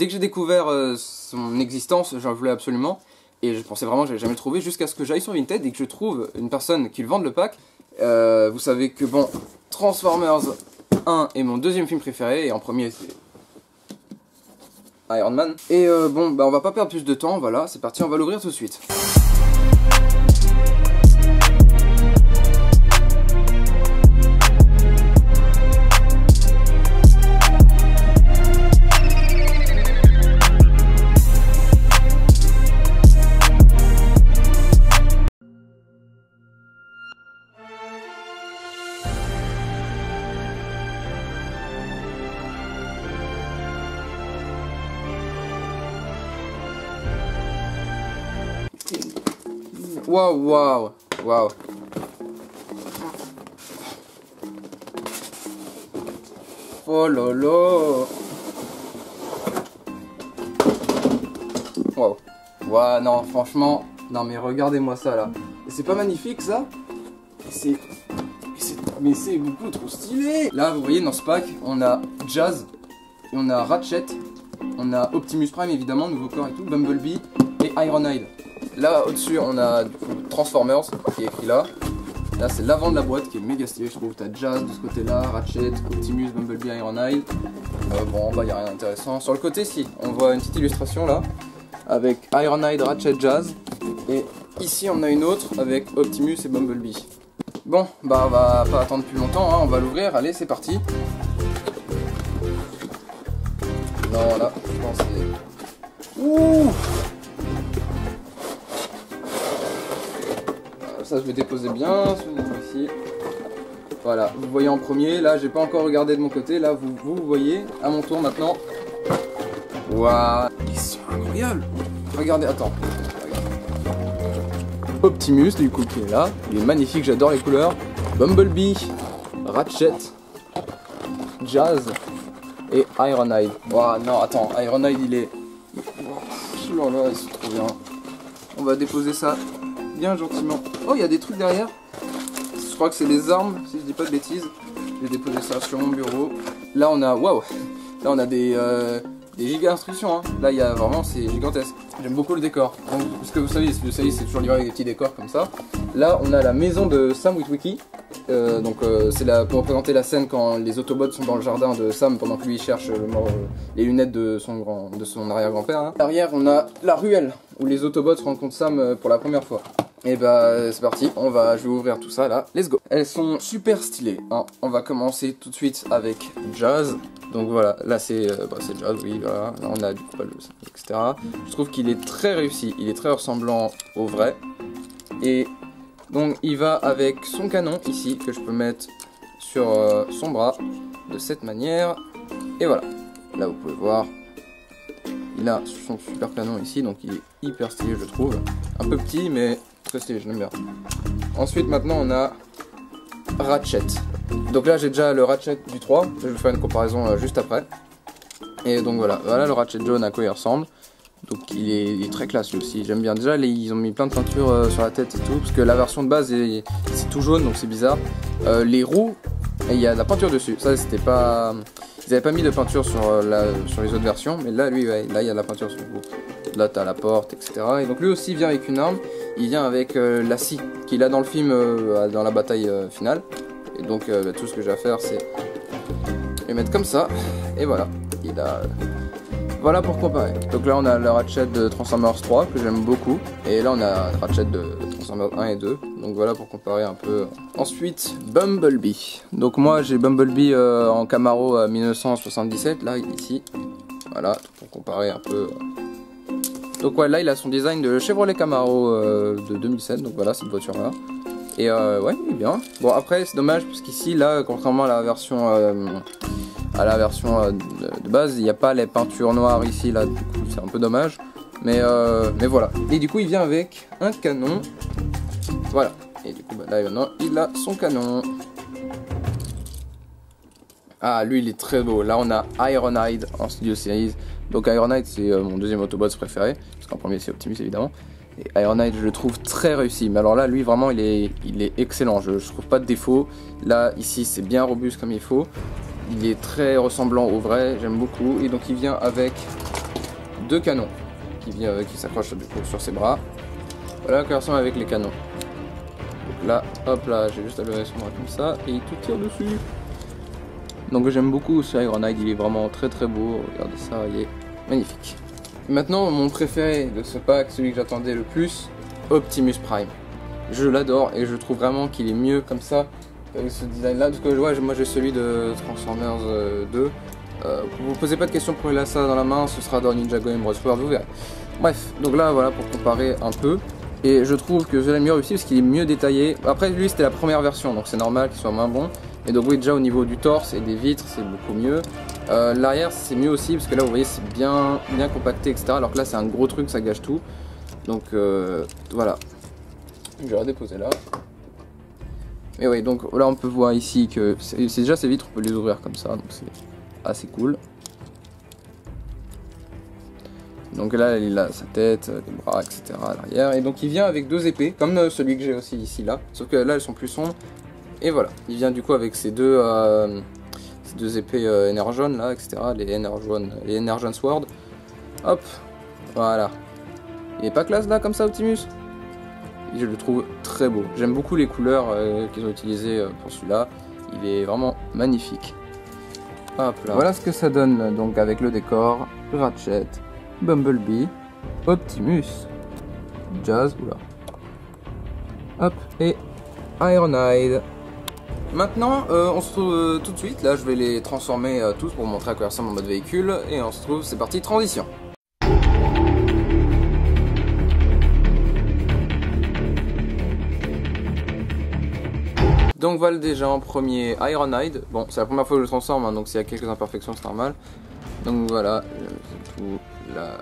Dès que j'ai découvert son existence, j'en voulais absolument. Et je pensais vraiment que j'allais jamais le trouver jusqu'à ce que j'aille sur Vinted et que je trouve une personne qui le vende le pack. Vous savez que bon, Transformers 1 est mon deuxième film préféré et en premier c'est Iron Man. Et bon, bah on va pas perdre plus de temps, voilà, c'est parti, on va l'ouvrir tout de suite. Waouh, waouh, waouh. Oh lolo. Waouh. Waouh, non, franchement, non mais regardez-moi ça là. C'est pas magnifique ça? Mais c'est beaucoup trop stylé. Là, vous voyez, dans ce pack, on a Jazz, et on a Ratchet, on a Optimus Prime évidemment, nouveau corps et tout, Bumblebee et Ironhide. Là au-dessus on a du coup, Transformers qui est écrit là. Là c'est l'avant de la boîte qui est méga stylé, je trouve. T'as Jazz de ce côté là, Ratchet, Optimus, Bumblebee, Ironhide. Bon bah y a rien d'intéressant. Sur le côté si, on voit une petite illustration là avec Ironhide, Ratchet, Jazz. Et ici on a une autre avec Optimus et Bumblebee. Bon bah on va pas attendre plus longtemps, hein. On va l'ouvrir, allez c'est parti. Non là, je pense que c'est... Ouh. Ça je vais déposer bien ici. Voilà, vous voyez en premier, là j'ai pas encore regardé de mon côté, là vous voyez, à mon tour maintenant. Waouh, ils sont incroyables. Regardez, attends. Optimus du coup qui est là, il est magnifique, j'adore les couleurs. Bumblebee, Ratchet, Jazz et Ironhide. Waouh, non attends, Ironhide il est... Oh là là, ils sont trop bien. On va déposer ça bien gentiment. Oh, il y a des trucs derrière. Je crois que c'est des armes, si je dis pas de bêtises. J'ai déposé ça sur mon bureau. Là, on a... Waouh. Là, on a des giga instructions. Hein. Là, il y a vraiment... C'est gigantesque. J'aime beaucoup le décor. Donc, parce que vous savez, c'est toujours livré avec des petits décors comme ça. Là, on a la maison de Sam Witwicky. C'est pour représenter la scène quand les Autobots sont dans le jardin de Sam pendant que lui il cherche les lunettes de son arrière-grand-père. Hein. Derrière, on a la ruelle où les Autobots rencontrent Sam pour la première fois. Et bah c'est parti, je vais ouvrir tout ça là, let's go. Elles sont super stylées, hein. On va commencer tout de suite avec Jazz. Donc voilà, là c'est Jazz, oui, voilà. Là on a du coup le etc. Je trouve qu'il est très réussi, il est très ressemblant au vrai. Et donc il va avec son canon ici, que je peux mettre sur son bras, de cette manière. Et voilà, là vous pouvez voir, il a son super canon ici, donc il est hyper stylé je trouve. Un peu petit mais... très stylé, je l'aime bien. Ensuite, maintenant, on a Ratchet. Donc là, j'ai déjà le Ratchet du 3. Je vais faire une comparaison juste après. Et donc voilà, le Ratchet jaune à quoi il ressemble. Donc il est très classe lui aussi, j'aime bien. Déjà, ils ont mis plein de peinture sur la tête et tout. Parce que la version de base, c'est tout jaune, donc c'est bizarre. Les roues, il y a de la peinture dessus. Ça, c'était pas... Ils avaient pas mis de peinture sur les autres versions. Mais là, lui, ouais, là, il y a de la peinture sur le bout. Là, t'as la porte, etc. Et donc lui aussi vient avec une arme. Il vient avec la scie qu'il a dans le film, dans la bataille finale. Et donc tout ce que j'ai à faire c'est les mettre comme ça. Et voilà, il a... Voilà pour comparer. Donc là on a le Ratchet de Transformers 3 que j'aime beaucoup. Et là on a le Ratchet de Transformers 1 et 2. Donc voilà pour comparer un peu. Ensuite Bumblebee. Donc moi j'ai Bumblebee en Camaro 1977, là ici. Voilà, pour comparer un peu... Donc ouais, là il a son design de Chevrolet Camaro de 2007, donc voilà cette voiture là. Et ouais, il est bien. Bon après c'est dommage parce qu'ici là, contrairement à la version de base, il n'y a pas les peintures noires ici là, du coup c'est un peu dommage. Mais voilà. Et du coup il vient avec un canon. Voilà. Et du coup bah, là il a son canon. Ah lui il est très beau. Là on a Ironhide en Studio Series. Donc Ironhide c'est mon deuxième Autobot préféré, parce qu'en premier c'est Optimus évidemment. Et Ironhide je le trouve très réussi, mais alors là lui vraiment il est excellent, je trouve pas de défaut. Là ici c'est bien robuste comme il faut, il est très ressemblant au vrai, j'aime beaucoup. Et donc il vient avec deux canons qui s'accrochent du coup sur ses bras. Voilà à quoi il ressemble avec les canons. Donc là, hop là, j'ai juste à lever son bras comme ça et il te tire dessus. Donc j'aime beaucoup ce Ironhide, il est vraiment très très beau. Regardez ça, il est magnifique. Maintenant, mon préféré de ce pack, celui que j'attendais le plus, Optimus Prime. Je l'adore et je trouve vraiment qu'il est mieux comme ça, avec ce design là. Parce que ouais, moi j'ai celui de Transformers 2. Vous posez pas de questions pour il a ça dans la main, ce sera dans Ninjago et Bros World, vous verrez. Bref, donc là voilà pour comparer un peu. Et je trouve que je l'ai mieux réussi parce qu'il est mieux détaillé. Après lui c'était la première version, donc c'est normal qu'il soit moins bon. Et donc oui, déjà au niveau du torse et des vitres c'est beaucoup mieux. L'arrière c'est mieux aussi parce que là vous voyez c'est bien compacté etc. Alors que là c'est un gros truc, ça gâche tout. Donc voilà. Je vais la déposer là. Et oui, donc là on peut voir ici que c'est déjà ces vitres, on peut les ouvrir comme ça, donc c'est assez cool. Donc là il a sa tête, des bras, etc. à l'arrière. Et donc il vient avec deux épées, comme celui que j'ai aussi ici là. Sauf que là elles sont plus sombres. Et voilà, il vient du coup avec ces deux épées Energon là, etc. Les Energon Sword. Hop, voilà. Il est pas classe là comme ça Optimus? Je le trouve très beau. J'aime beaucoup les couleurs qu'ils ont utilisées pour celui-là. Il est vraiment magnifique. Hop là. Voilà ce que ça donne donc avec le décor, Ratchet, Bumblebee, Optimus, Jazz, oula. Hop, et Ironhide. Maintenant, on se retrouve tout de suite. Là, je vais les transformer tous pour vous montrer à quoi ressemble en mode véhicule. Et on se retrouve, c'est parti, transition. Donc voilà déjà en premier Ironhide. Bon, c'est la première fois que je le transforme, hein, donc s'il y a quelques imperfections, c'est normal. Donc voilà, tout là,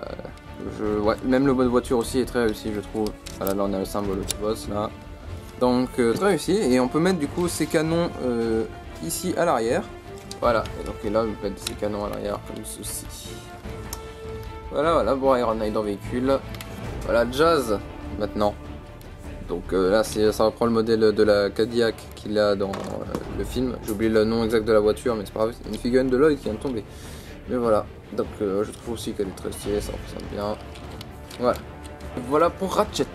ouais, même le mode voiture aussi est très réussi, je trouve. Voilà, là on a le symbole Autobots là. Donc très réussi, et on peut mettre du coup ces canons ici à l'arrière. Voilà, et donc là on peut mettre ces canons à l'arrière comme ceci. Voilà, bon Ironhide en véhicule. Voilà, Jazz maintenant. Donc là ça reprend le modèle de la Cadillac qu'il a dans le film. J'ai oublié le nom exact de la voiture, mais c'est pas grave, c'est une figurine de Lloyd qui vient de tomber. Mais voilà, donc je trouve aussi qu'elle est très stylée, ça représente bien. Voilà. Voilà pour Ratchet.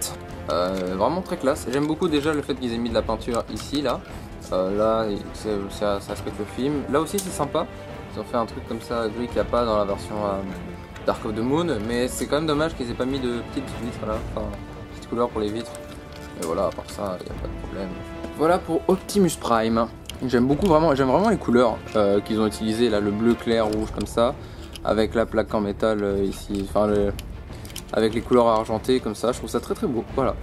Vraiment très classe. J'aime beaucoup déjà le fait qu'ils aient mis de la peinture ici, là. Là, ça respecte le film. Là aussi c'est sympa. Ils ont fait un truc comme ça, lui qu'il n'y a pas dans la version Dark of the Moon. Mais c'est quand même dommage qu'ils aient pas mis de petites vitres là. Enfin, petites couleurs pour les vitres. Et voilà, à part ça, il n'y a pas de problème. Voilà pour Optimus Prime. J'aime vraiment les couleurs qu'ils ont utilisées, là, le bleu clair, rouge comme ça, avec la plaque en métal ici, enfin avec les couleurs argentées comme ça, je trouve ça très très beau. Voilà.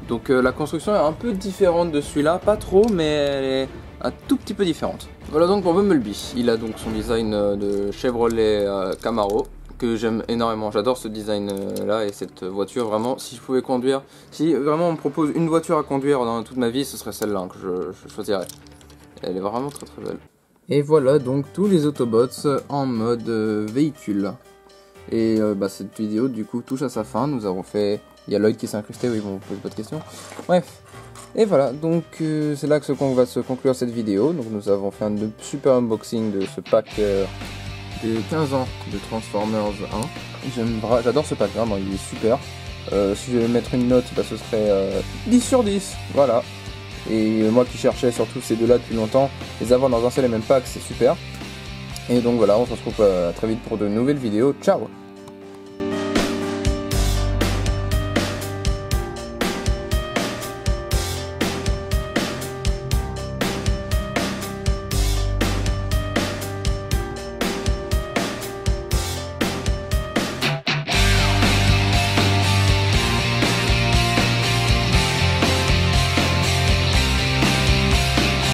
Donc la construction est un peu différente de celui-là, pas trop, mais elle est un tout petit peu différente. Voilà donc pour Bumblebee. Il a donc son design de Chevrolet Camaro, que j'aime énormément. J'adore ce design là et cette voiture. Vraiment, si je pouvais conduire, si vraiment on me propose une voiture à conduire dans toute ma vie, ce serait celle-là que je choisirais. Elle est vraiment très très belle. Et voilà donc tous les Autobots en mode véhicule. Et cette vidéo du coup touche à sa fin. Nous avons fait... Il y a Lloyd qui s'est incrusté, oui bon, vous posez pas de questions. Bref. Et voilà, donc c'est là que va se conclure cette vidéo. Donc nous avons fait un super unboxing de ce pack des 15 ans de Transformers 1. J'adore ce pack, vraiment, il est super. Si je devais mettre une note, ce serait 10 sur 10, voilà. Et moi qui cherchais surtout ces deux-là depuis longtemps, les avoir dans un seul et même pack, c'est super. Et donc voilà, on se retrouve très vite pour de nouvelles vidéos. Ciao!